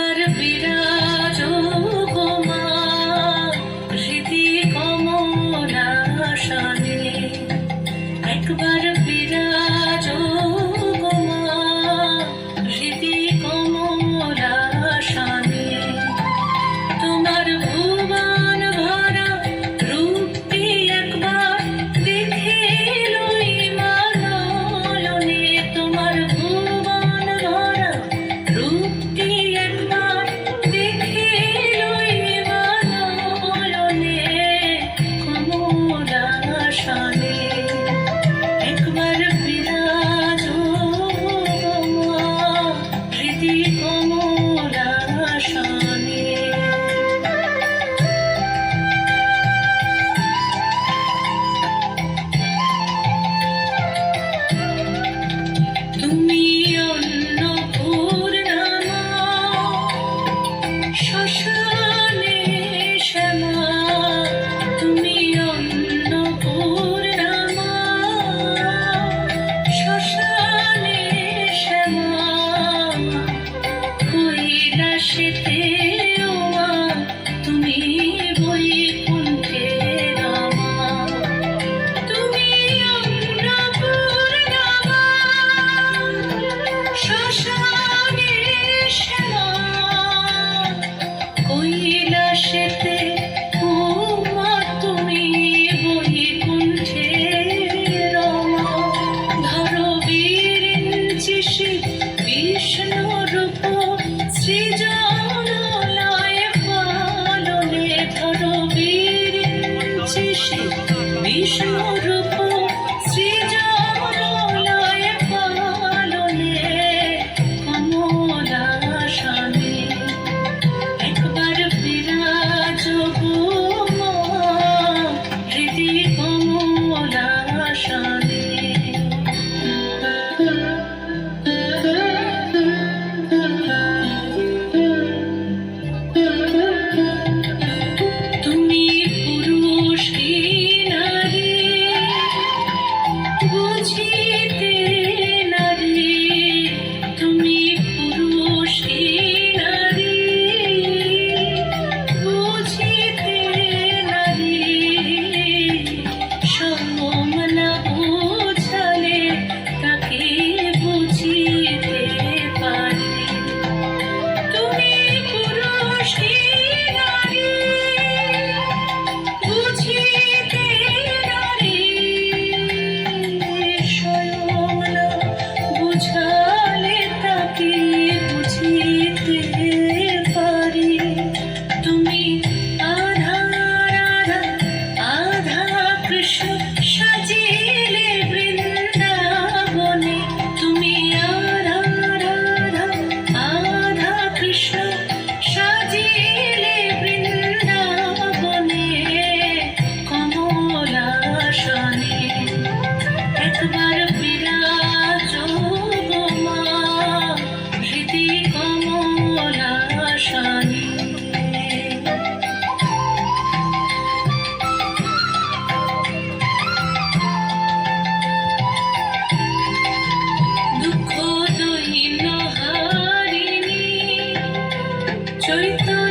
একবার বিরাজ গো মা হৃদি কমলাসনে, একবার বিরাজ গো মা হৃদি কমলাসনে। তোমার ভুবন ভরা রূপটি একবার দেখে লই মা নয়নে, তোমার ভুবন ভরা রূপটি একবার দেখে লই মা নয়নে কমলাসনে। একবার বিরাজ মা হৃদি কমলাসনে। তুমি অন্নপূর্ণা মা, শ্মশানে শ্যামা, তুমি অন্নপূর্ণা মা, শ্মশানে শ্যামা, কৈলাসেতে ও মা তুমি বৈকুণ্ঠে রমা। তুমি অন্নপূর্ণা মা, শ্মশানে শ্যামা, কৈলাসেতে ও মা তুমি বৈকুণ্ঠে রমা। ধরো বিরিঞ্চি বিষ্ণুরূপ সৃজনলয় পালনে, ধরো বিরিঞ্চি বিষ্ণুরূপ সৃজনলয় পালনে কমলাসনে। একবার বিরাজ গো মা হৃদি কমলাসনে। তুমি পুরুষ কি নারী বুঝিতে নারী, তুমি পুরুষ কি নারী বুঝিতে নারী। সমমনা বুঝালে তাকে বুঝিতে পারি। তুমি পুরুষ কি নারী বুঝিতে নারী, স্বয়ংনা বুঝালে তাকে বুঝিতে পারি। তুমি আধা রাধা আধা কৃষ্ণ সাজিলে বৃন্দাবনে, তুমি আধা রাধা আধা কৃষ্ণ সাজিলে বৃন্দাবনে কমলাসনে। একবার বিরাজ গো মা হৃদি কমলাসনে। দুঃখ দৈন্য হারিণী চৈতন্য